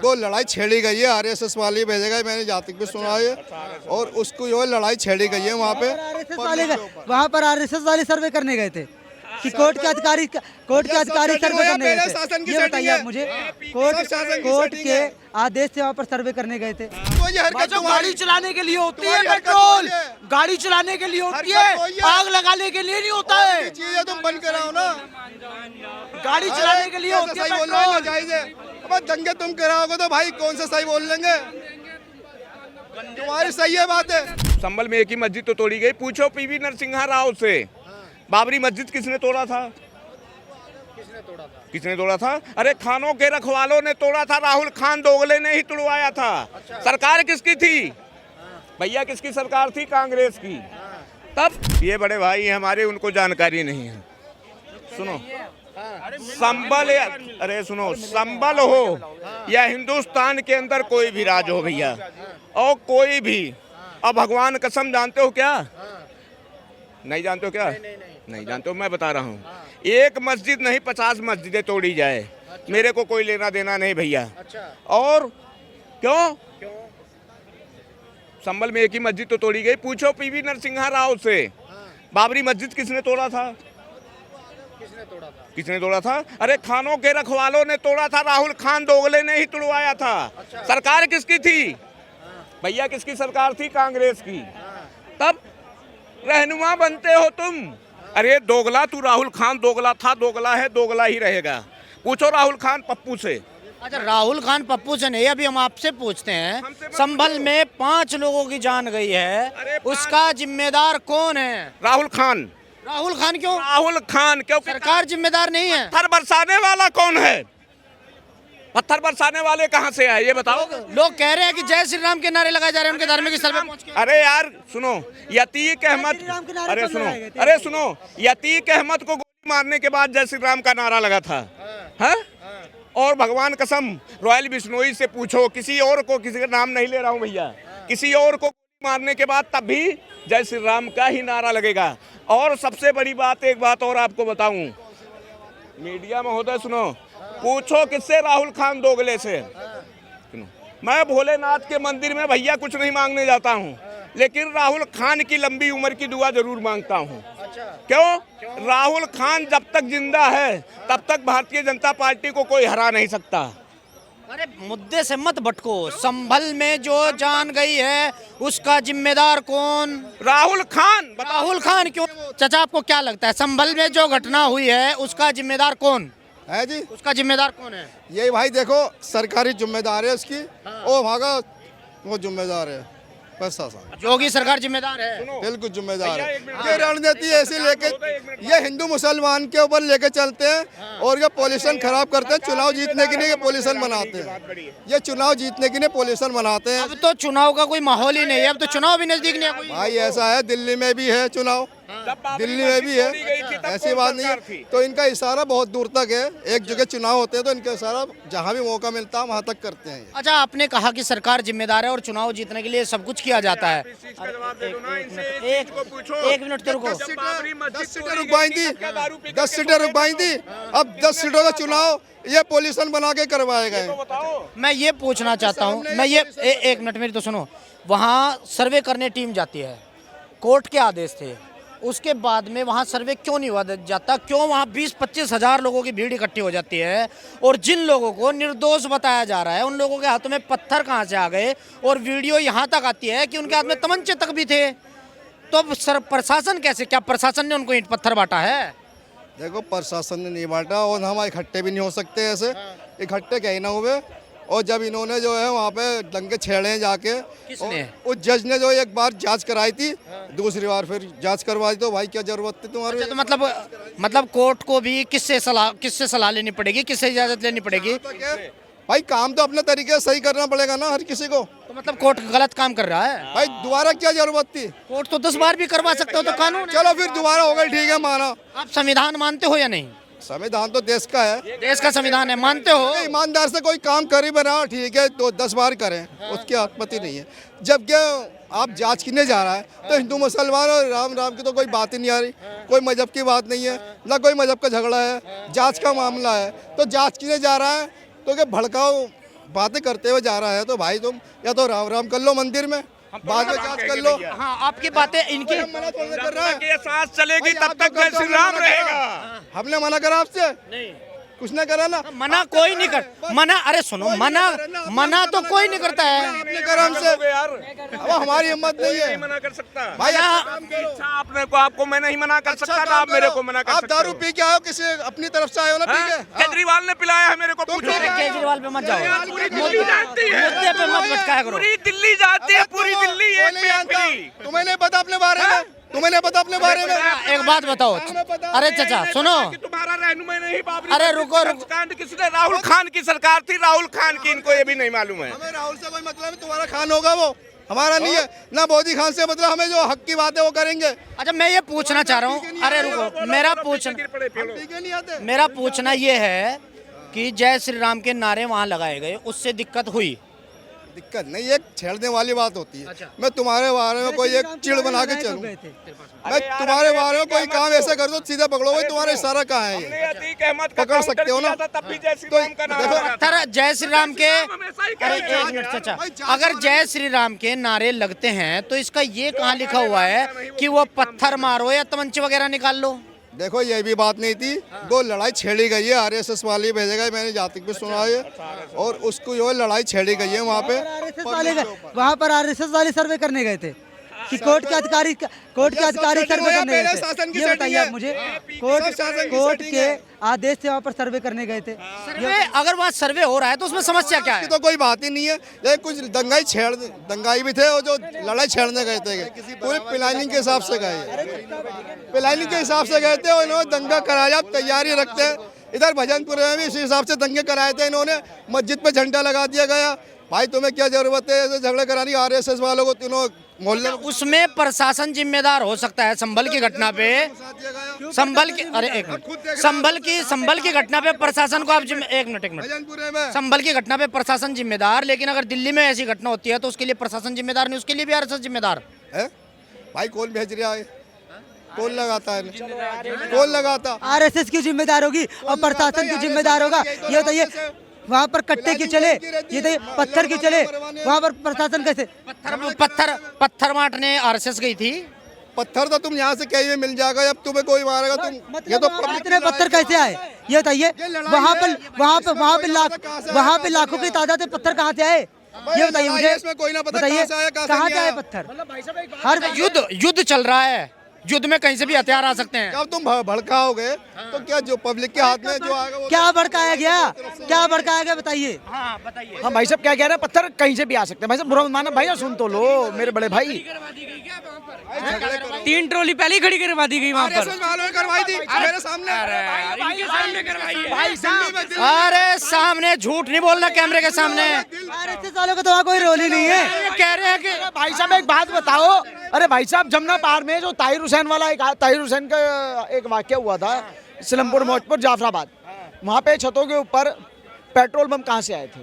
वो लड़ाई छेड़ी गई है, आरएसएस वाली भेजेगा, मैंने जहाँ तक भी सुना है। और उसको जो है लड़ाई छेड़ी गई है वहाँ पे। वहाँ पर आरएसएस वाले सर्वे करने गए थे कि कोर्ट के अधिकारी सर्वे करने गए थे। ये बताइए आप मुझे, कोर्ट के आदेश से वहाँ पर सर्वे करने गए थे। जो गाड़ी चलाने के लिए होती है पेट्रोल, गाड़ी चलाने के लिए होती है, आग लगाने के लिए नहीं होता है। चीजें तुम बंद कराओ ना, गाड़ी चलाने के लिए होती है पेट्रोल। अब दंगे तुम कराओगे तो भाई कौन सा सही बोल लेंगे? तुम्हारी सही है बात है। संभल में एक ही मस्जिद तो तोड़ी गई। पूछो पीवी नरसिम्हा राव से, बाबरी मस्जिद किसने तोड़ा था? किसने तोड़ा था? अरे खानों के रखवालों ने तोड़ा था, राहुल खान दोगले ने ही तुड़वाया था। सरकार किसकी थी भैया? किसकी सरकार थी? कांग्रेस की। तब ये बड़े भाई हमारे, उनको जानकारी नहीं है। सुनो, संभल, अरे सुनो, संभल हो या हिंदुस्तान के अंदर कोई भी राज हो भैया, और कोई भी, अब भगवान कसम जानते हो क्या? नहीं जानते हो क्या? नहीं जानते हो, मैं बता रहा हूँ। एक मस्जिद नहीं 50 मस्जिदें तोड़ी जाए, मेरे को कोई लेना देना नहीं भैया। और क्यों? संभल में एक ही मस्जिद तो तोड़ी गई। पूछो पीवी नरसिम्हा राव से, बाबरी मस्जिद किसने तोड़ा था? किसने तोड़ा था? अरे खानों के रखवालों ने तोड़ा था, राहुल खान दोगले ने ही तुड़वाया था। सरकार किसकी थी भैया? किसकी सरकार थी? कांग्रेस की। तब रहनुमा बनते हो तुम। अरे दोगला तू, राहुल खान दोगला था, दोगला है, दोगला ही रहेगा। पूछो राहुल खान पप्पू से। अच्छा, राहुल खान पप्पू से नहीं, अभी हम आपसे पूछते हैं। संभल में 5 लोगों की जान गई है, उसका जिम्मेदार कौन है? राहुल खान। राहुल खान क्यों? राहुल खान क्योंकि सरकार जिम्मेदार नहीं है। पत्थर बरसाने वाला कौन है? पत्थर बरसाने वाले कहाँ से आए ये बताओ। लोग कह रहे हैं कि जय श्री राम के नारे लगाए जा रहे हैं उनके धार्मिक स्थल पे पहुंच के। अरे यार सुनो, यतीक अहमद, अरे सुनो, यतीक अहमद को गोली मारने के बाद जय श्री राम का नारा लगा था। हाँ? और भगवान कसम, रॉयल बिश्नोई से पूछो, किसी और को, किसी का नाम नहीं ले रहा हूँ भैया, किसी और को मारने के बाद तब भी जय श्री राम का ही नारा लगेगा। और सबसे बड़ी बात, एक बात और आपको बताऊं, मीडिया महोदय सुनो, पूछो किससे? राहुल खान दोगले से। मैं भोलेनाथ के मंदिर में भैया कुछ नहीं मांगने जाता हूं, लेकिन राहुल खान की लंबी उम्र की दुआ जरूर मांगता हूं। क्यों? राहुल खान जब तक जिंदा है तब तक भारतीय जनता पार्टी को कोई हरा नहीं सकता। अरे मुद्दे से मत भटको। संभल में जो जान गई है उसका जिम्मेदार कौन? राहुल खान। राहुल खान क्यों? चाचा आपको क्या लगता है, संभल में जो घटना हुई है उसका जिम्मेदार कौन है जी? उसका जिम्मेदार कौन है? यही भाई देखो, सरकारी जिम्मेदार है उसकी। और वहाँ का वो जिम्मेदार है प्रशासन। योगी सरकार जिम्मेदार है, बिल्कुल जिम्मेदार है। ये रणनीति ऐसी लेके, ये हिंदू मुसलमान के ऊपर लेके चलते हैं और ये पॉलिशन खराब करते हैं। चुनाव जीतने के लिए ये पॉलिशन बनाते हैं, ये चुनाव जीतने के लिए पॉलिशन बनाते हैं। अब तो चुनाव का कोई माहौल ही नहीं है, अब तो चुनाव भी नजदीक नहीं है कोई। भाई ऐसा है, दिल्ली में भी है चुनाव, दिल्ली में भी है, ऐसी बात नहीं है। तो इनका इशारा बहुत दूर तक है। एक जगह चुनाव होते हैं तो इनका इशारा जहाँ भी मौका मिलता है वहाँ तक करते हैं। अच्छा, आपने कहा कि सरकार जिम्मेदार है और चुनाव जीतने के लिए सब कुछ किया जाता है। एक मिनट तो रुको। 10 सीटें रुकवाई थी, 10 सीटें रुकवाई थी। अब 10 सीटों का चुनाव ये पॉलिशन बना के करवाए गए। मैं ये पूछना चाहता हूँ, मैं ये एक मिनट मेरी तो सुनो। वहाँ सर्वे करने टीम जाती है, कोर्ट के आदेश थे, उसके बाद में वहाँ सर्वे क्यों नहीं हुआ जाता? क्यों वहाँ 20-25 हज़ार लोगों की भीड़ इकट्ठी हो जाती है और जिन लोगों को निर्दोष बताया जा रहा है उन लोगों के हाथों में पत्थर कहाँ से आ गए? और वीडियो यहाँ तक आती है कि उनके हाथ में तमंचे तक भी थे। तो प्रशासन कैसे, क्या प्रशासन ने उनको ईंट पत्थर बांटा है? देखो, प्रशासन ने नहीं बांटा और हम इकट्ठे भी नहीं हो सकते ऐसे, इकट्ठे कहीं ना हुए। और जब इन्होंने जो है वहाँ पे दंगे छेड़े जाके, किसने? उस जज ने जो एक बार जांच कराई थी, दूसरी बार फिर जांच करवा दी। तो भाई क्या जरूरत थी तुम्हारी? अच्छा, तो मतलब कोर्ट को भी किससे सलाह लेनी पड़ेगी, किससे इजाजत लेनी पड़ेगी? भाई काम तो अपने तरीके से सही करना पड़ेगा ना हर किसी को। तो मतलब कोर्ट गलत काम कर रहा है? भाई दोबारा क्या जरूरत थी? कोर्ट तो 10 बार भी करवा सकते हो, तो कानून है। चलो फिर दोबारा हो गई, ठीक है, माना। आप संविधान मानते हो या नहीं? संविधान तो देश का है, देश का संविधान है, मानते हो? ईमानदार से कोई काम कर ही बना, ठीक है, तो 10 बार करें, उसकी आपत्ति नहीं है। जब क्या आप जांच करने जा रहा है तो हिंदू मुसलमान और राम राम की तो कोई बात ही नहीं आ रही, कोई मजहब की बात नहीं है, ना कोई मजहब का झगड़ा है, जांच का मामला है। तो जांच करने जा रहा है तो क्या भड़काऊ बातें करते हुए जा रहा है तो भाई तुम या तो राम राम कर लो मंदिर में, बाद में जांच कर लो। हाँ, आपकी बातें इनकी हम मना थोड़ी ना कर रहा है। ये सांस चलेगी तब तक जय श्री राम रहेगा। हमने मना करा आपसे? नहीं, कुछ ना करा ना। मना कोई नहीं कर, मना, अरे सुनो, मना तो कोई नहीं करता है। आपने करा हमसे यार, अब हमारी हिम्मत नहीं है नहीं मना कर सकता भाई। इच्छा आपने को, आपको मैं नहीं मना कर सकता ना, आप मेरे को मना कर आप सकते दारू हो। पी के आए हो, किसी अपनी तरफ से आए हो ना, ठीक है। केजरीवाल ने पिलाया है मेरे को, पूछो। ठीक है। केजरीवाल पे मत जाओ, पूरी दिल्ली जानती है, मुद्दे पे मत भटकाया करो। पूरी दिल्ली जानती है, पूरी दिल्ली कोई एक नहीं पेट जानता। मिली। तुम्हें नहीं पता अपने बारे में, तुम्हें नहीं पता अपने बारे में। एक बात बताओ, अरे चाचा सुनो, कि तुम्हारा रहनुमा नहीं बाबरी। अरे रुको, रुको। कांड किसने? राहुल खान की सरकार थी, राहुल खान की, इनको ये भी नहीं मालूम है। हमें राहुल से कोई मतलब नहीं, तुम्हारा खान होगा वो, हमारा नहीं है ना। मोदी खान से मतलब हमें जो हक की बात है वो करेंगे। अच्छा मैं ये पूछना चाह रहा हूँ, अरे रुको, मेरा पूछना ठीक है, नहीं आते। मेरा पूछना ये है कि जय श्री राम के नारे वहाँ लगाए गए, उससे दिक्कत हुई? दिक्कत नहीं, एक छेड़ने वाली बात होती है। अच्छा। मैं तुम्हारे बारे में कोई एक चिड़ बना के चलूं, मैं तुम्हारे बारे में कोई काम ऐसा कर दो सीधा पकड़ो, भाई तुम्हारा इशारा कहाँ है ये? अतीक अहमद का पकड़ सकते हो ना। काउंटर किया था, तब भी जय श्री राम का नारा लगा था। पत्थर जय श्री राम के, हमेशा ही अरे कहते हैं। एक मिनट चाचा, अगर जय श्री राम के नारे लगते हैं तो इसका ये कहाँ लिखा हुआ है कि वो पत्थर मारो या तमंचे वगैरह निकाल लो? देखो ये भी बात नहीं थी, दो लड़ाई छेड़ी गई है, आरएसएस वाली भेजेगा, मैंने जातिक भी सुना है, और उसको जो है लड़ाई छेड़ी गई है वहाँ पे। वहाँ पर आरएसएस वाले सर्वे करने गए थे कि कोर्ट के अधिकारी सर्वे करने गए थे। ये बताइए आप मुझे, कोर्ट के आदेश से वहाँ पर सर्वे करने गए थे। सर्वे, अगर वहाँ सर्वे हो रहा है तो उसमें समस्या क्या है? तो कोई बात ही नहीं है, ये कुछ दंगाई भी थे और जो लड़ाई छेड़ने गए थे पूरी प्लानिंग के हिसाब से गए, प्लानिंग के हिसाब से गए थे और इन्होंने दंगा कराया। आप तैयारी रखते हैं, इधर भजनपुर में भी इसी हिसाब से दंगे कराए थे इन्होंने, मस्जिद पे झंडा लगा दिया गया। भाई तुम्हें क्या जरूरत है ऐसे झगड़े करानी आरएसएस वालों को? तीनों मोहल्ले उसमें प्रशासन जिम्मेदार हो सकता है। संभल की घटना पे, संभल की, अरे एक मिनट, संभल की घटना पे प्रशासन को आप एक मिनट भजनपुर में संभल की घटना पे प्रशासन जिम्मेदार, लेकिन अगर दिल्ली में ऐसी घटना होती है तो उसके लिए प्रशासन जिम्मेदार नहीं, उसके लिए भी आरएसएस जिम्मेदार है। भाई कौन भेज रहा है, कौन लगाता है, कौन लगाता? आरएसएस की जिम्मेदार होगी और प्रशासन की जिम्मेदार होगा। ये बताइए वहाँ पर कट्टे की चले, ये तो पत्थर की चले, वहाँ पर प्रशासन कैसे? पत्थर बांटने आरएसएस गई थी। पत्थर तो तुम यहाँ से कहीं भी मिल जाएगा, जब तुम्हें कोई मारेगा तुम। ये तो इतने पत्थर कैसे आए ये बताइए? वहाँ पे लाखों की तादाद में पत्थर कहाँ से आए ये बताइए मुझे। इसमें कोई ना पता बताइए कहाँ से आया पत्थर? हर युद्ध चल रहा है, युद्ध में कहीं से भी हथियार आ सकते हैं। जब तुम भड़काओगे तो क्या जो पब्लिक के हाथ में जो आएगा वो क्या भड़काया गया, क्या भड़काया गया बताइए? हाँ बताइए। हाँ भाई साहब क्या कह रहे हैं, पत्थर कहीं से भी आ सकते हैं। भाई साहब बुरा मत माना, भाई सुन तो लो मेरे बड़े भाई। 3 ट्रॉली पहले ही खड़ी करवा दी गई वहाँ पर। आरएसएस वालों ने करवाई थी मेरे सामने। भाई साहब अरे सामने झूठ नहीं बोलना, कैमरे के सामने। आरएसएस वालों का तो वहाँ कोई रोल ही नहीं है। ये कह रहे हैं कि भाई साहब एक बात बताओ, अरे भाई साहब जमुना पार में जो ताहिर हुसैन वाला ताहिर हुसैन का एक वाक्य हुआ था, सिलमपुर मोचपुर जाफराबाद, वहाँ पे छतों के ऊपर पेट्रोल बम कहाँ से आए थे?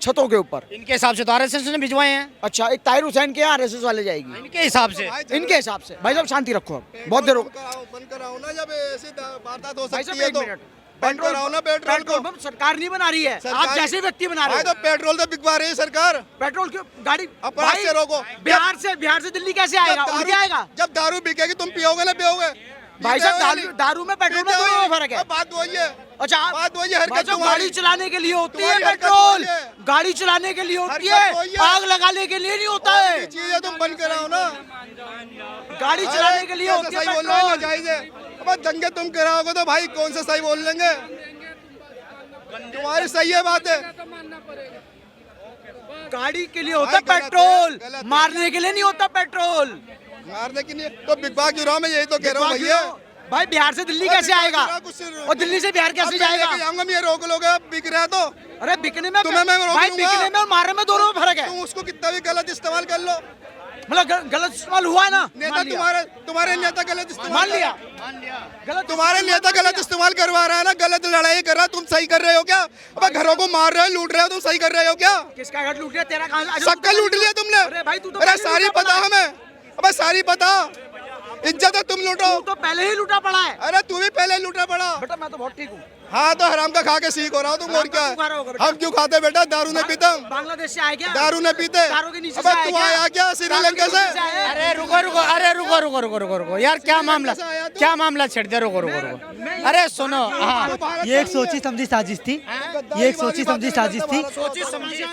छतों के ऊपर। इनके हिसाब से तो आरएसएस ने भिजवाए हैं। अच्छा, एक ताहिर हुसैन के यहाँ आरएसएस वाले जाएगी इनके हिसाब से। इनके हिसाब से। भाई साहब शांति रखो, अब बहुत देर हो बंद कराओ ना, जब ऐसी वारदात हो भाई सकती साहब है एक तो मिनट, बंद कराओ ना पेट्रोल को। बम सरकार नहीं बना रही है, आप सरकार- जैसे व्यक्ति बना रहे भाई हो। तो पेट्रोल तो बिकवा रही है सरकार। पेट्रोल क्यों गाड़ी अपराध भाई, से रोको। बिहार से दिल्ली कैसे आएगा? उड़ के आएगा? जब दारू बिकेगी तुम पियोगे ना पियोगे? भाई साहब दारू में पेट्रोल में दोनों में फर्क है। बात वही है। अच्छा बात वही है, भाई हरकत साहब तुम्हारी। गाड़ी चलाने के लिए होती है तुम्हारी हरकत पेट्रोल, वही है। गाड़ी चलाने के लिए होती हरकत वही है, है। आग लगाने के लिए नहीं होता है। चीजें तुम बंद कराओ ना। गाड़ी चलाने के लिए होती है सही बोल रहे हो, पेट्रोल। जायज है। अब दंगे तुम कराओगे तो भाई कौन सा सही बोल लेंगे? तुम्हारी सही है बात है। गाड़ी के लिए होता है भाई गलत है, पेट्रोल, गलत है। मारने के लिए नहीं होता पेट्रोल। मारने के लिए तो बिकवा क्यों रहा हूं? मैं यही तो कह रहा हूँ भैया। भाई बिहार से दिल्ली कैसे आएगा? और दिल्ली से बिहार कैसे जाएगा? जाऊंगा मैं, ये रोक लोगे अब बिक रहा है तो। अरे बिकने में तुम्हें मैं रोक भाई लूंगा। बिकने में और मारने में दोनों में फर्क है। तुम उसको कितना भी गलत इस्तेमाल कर लो, मतलब गलत इस्तेमाल हुआ है ना? नेता मान लिया। तुम्हारे नेता गलत इस्तेमाल मान लिया गलत तुम्हारे नेता गलत इस्तेमाल करवा रहा है ना, गलत लड़ाई कर रहा है। तुम सही कर रहे हो क्या? अब घरों को मार रहे हो, लूट रहे हो, तुम सही कर रहे हो क्या? किसका घर लूट लिया? तेरा कहाँ? सबका लूट लिया तुमने। अरे भाई तू तो अरे पहले सारी लूटा पता पड़ा है। हमें, अबे सारी पता। इज्जत है तुम लूटो। तू तो पहले ही लूटा पड़ा है। अरे तू भी पहले लूटा पड़ा। बेटा मैं तो बहुत ठीक हूँ। हाँ तो हराम का खा के सीख हो रहा हूँ तुम और क्या खा रहा होगा बेटा? हम क्यों खाते बेटा दारू नहीं पीते हम बांग्लादेश से आए क्या? दारू नहीं पीते दारू के नीचे अबे से आए तू क्या? आया क्या श्रीलंका से अरे रुको रुको, अरे रुको रुको रुको रुको रुको यार, क्या मामला, क्या मामला छेड़ दिया, रुको रुको रुको, अरे सुनो, हाँ ये एक सोची समझी साजिश थी, ये एक सोची समझी साजिश थी। सोची समझी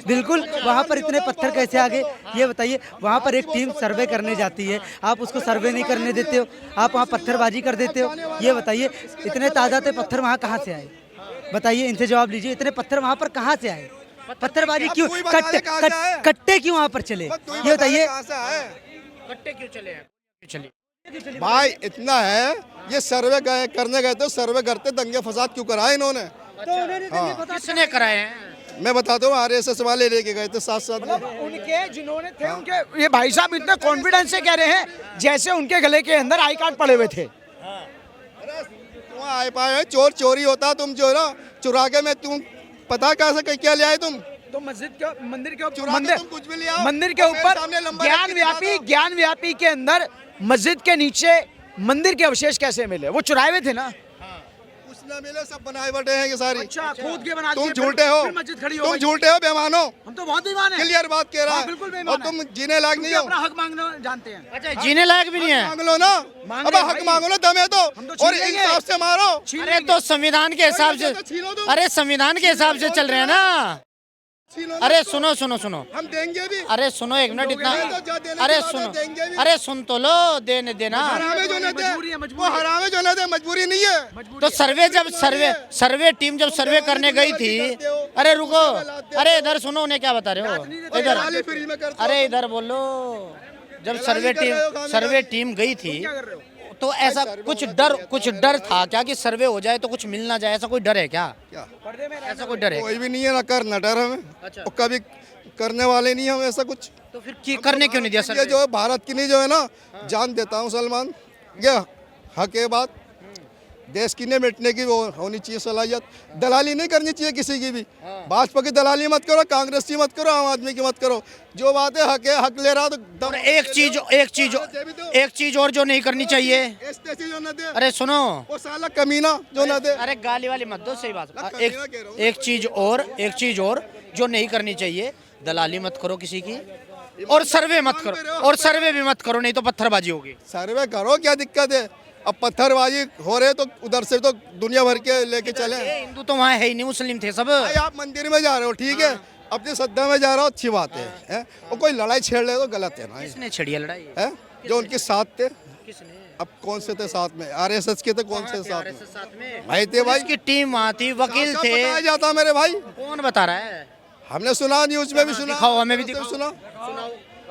बिल्कुल, वहाँ पर इतने पत्थर कैसे आ गए ये बताइए। वहाँ पर एक टीम सर्वे करने जाती है, आप उसको सर्वे नहीं करने देते हो, आप वहाँ पत्थरबाजी कर देते हो। ये बताइए इतने तादाद पत्थर वहाँ कहाँ से आए, बताइए, इनसे जवाब लीजिए। इतने पत्थर वहाँ पर कहाँ से आए, पत्थरबाजी क्यों, कट्टे क्यों वहाँ पर चले, ये बताइए। कट्टे क्यों चले हैं, क्यों चलिए भाई इतना है, ये सर्वे गए करने गए थे, सर्वे करते दंगे फसाद क्यों कराए इन्होंने? किसने कराए हैं? मैं बताता हूँ RSS वाले लेके गए थे साथ साथ में। उनके जिन्होंने थे उनके, ये भाई साहब इतने कॉन्फिडेंस से कह रहे हैं जैसे उनके गले के अंदर आई कार्ड पड़े हुए थे। तुम आए पाए चोर चोरी होता, तुम जो ना चुरा के मैं तुम पता कैसे क्या ले आए तुम? तो मस्जिद के मंदिर के ऊपर चुरा के तुम कुछ भी ले आओ, मंदिर के मेरे ऊपर सामने लंबा रख के दिखा दो। ज्ञान व्यापी के अंदर मस्जिद के नीचे मंदिर के अवशेष कैसे मिले? वो चुराए हुए थे ना। कुछ ना मिले, सब बनाए बटे हैं ये सारी। अच्छा, खुद के बना तुम दिए, झूठे हो, फिर मस्जिद खड़ी हो तुम गई। झूठे हो, बेईमान हो, हम तो बहुत बेईमान हैं। क्लियर बात कह रहा हाँ, है। बिल्कुल और बेईमान तुम हैं। जीने लायक नहीं हो, अपना हक मांगना जानते हैं। अच्छा, जीने लायक भी नहीं है? मांग लो ना, मांग अब ले हक भाई। मांगो ना, दम है तो, हम तो छीन और लेंगे। इंसाफ से मारो। अरे तो संविधान के हिसाब से, छीनो तुम। अरे संविधान के हिसाब से चल रहे हैं ना। छीनो ना अरे तो। सुनो सुनो सुनो, हम देंगे भी। अरे सुनो एक मिनट, इतना, तो जो देने अरे की बात है, सुनो, देंगे भी। अरे सुन तो लो, देने देना। हरामे जो न दे, मजबूरी है, वो मजबूरी है। हरामे जो न दे, मजबूरी नहीं है। तो सर्वे जब सर्वे टीम जब सर्वे करने गई थी, अरे रुको, अरे इधर सुनो, उन्हें क्या बता रहे हो, इधर, गाली फ्री में करते हो। अरे इधर बोलो। जब सर्वे टीम गई थी तो ऐसा कुछ डर था क्या कि सर्वे हो जाए तो कुछ मिल ना जाए, ऐसा कोई डर है क्या? क्या? ऐसा कोई डर है? कोई भी नहीं है, ना कर ना डर हमें, अच्छा। और कभी करने वाले नहीं हम ऐसा कुछ। तो फिर करने क्यों नहीं दिया ये सर्वे? जो है भारत की नहीं जो है ना, जान देता हूँ सलमान, ये हक है बात, देश की नहीं मिटने की वो होनी चाहिए सलाहियत। दलाली नहीं करनी चाहिए किसी की भी, भाजपा की दलाली मत करो, कांग्रेस की मत करो, आम आदमी की मत करो। जो बात है हक है, हक ले रहा तो और एक चीज और जो नहीं करनी चाहिए, जो न दे, अरे सुनो, वो साला कमीना जो न दे। अरे गाली वाली मत दो, सही बात। कमीना कह रहा हूँ। एक चीज और जो नहीं करनी चाहिए, दलाली मत करो किसी की, और सर्वे मत करो, और सर्वे भी मत करो, नहीं तो पत्थरबाजी होगी। सर्वे करो, क्या दिक्कत है? अब पत्थरबाजी हो रहे तो उधर से तो दुनिया भर के लेके चले। ये हिंदू तो वहाँ है ही नहीं, मुस्लिम थे सब। भाई आप मंदिर में जा रहे हो, ठीक है, अपनी श्रद्धा में जा रहे हो, अच्छी बात है? और कोई लड़ाई छेड़ रहे तो गलत है ना, किसने छेड़ी है लड़ाई? है जो उनके साथ थे। किसने? अब कौन से थे साथ में? RSS के थे, कौन से साथ में? साथ में भाई थे भाई, की टीम वहाँ थी, वकील साथ थे। बताया जाता मेरे भाई, कौन बता रहा है? हमने सुना, न्यूज में भी सुना, दिखाओ, हमें भी उससे दिखाओ। सुना।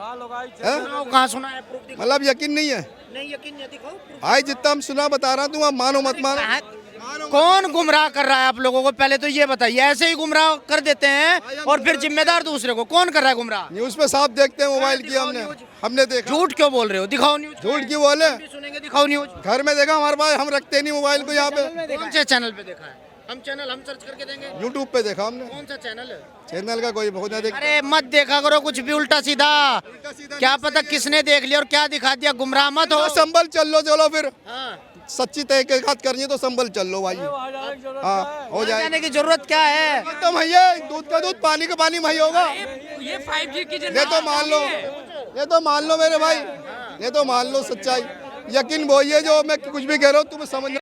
हैं? सुनाओ, कहाँ सुना है? प्रूफ दिखाओ। मतलब यकीन नहीं है नहीं, यकीन नहीं, दिखाओ। भाई, जितना हम सुना बता रहा हूँ, तुम अब मानो मत मानो। कौन गुमराह कर रहा है आप लोगों को? पहले तो ये बताइए, ऐसे ही गुमराह कर देते हैं और फिर जिम्मेदार दूसरे को। कौन कर रहा है गुमराह? न्यूज पे साफ देखते हैं, मोबाइल की हमने देखा। झूठ क्यों बोल रहे हो? दिखाओ न्यूज। झूठ क्यों बोले? भी सुनेंगे, दिखाओ न्यूज। घर में देखा हमारे भाई, हम रखते नहीं मोबाइल को यहाँ पे। कौन से चैनल पे देखा है? हम सर्च करके देंगे। यूट्यूब पे देखा हमने, कौन सा चैनल है? चैनल का कोई बहुत देख। अरे मत देखा करो कुछ भी उल्टा सीधा, क्या पता किसने देख लिया और क्या दिखा दिया। गुमराह मत हो। संभल चल लो, चलो फिर हाँ। सच्ची तहकीकात करनी है तो संभल चल लो भाई। हाँ, हो जाए। जाने की जरूरत क्या है? तो भैया, दूध का दूध, पानी का पानी भाई होगा। ये 5G की ये तो मान लो, ये तो मान लो मेरे भाई, ये तो मान लो सच्चाई। यकीन वो ये जो मैं कुछ भी कह रहा हूँ तुम्हें समझ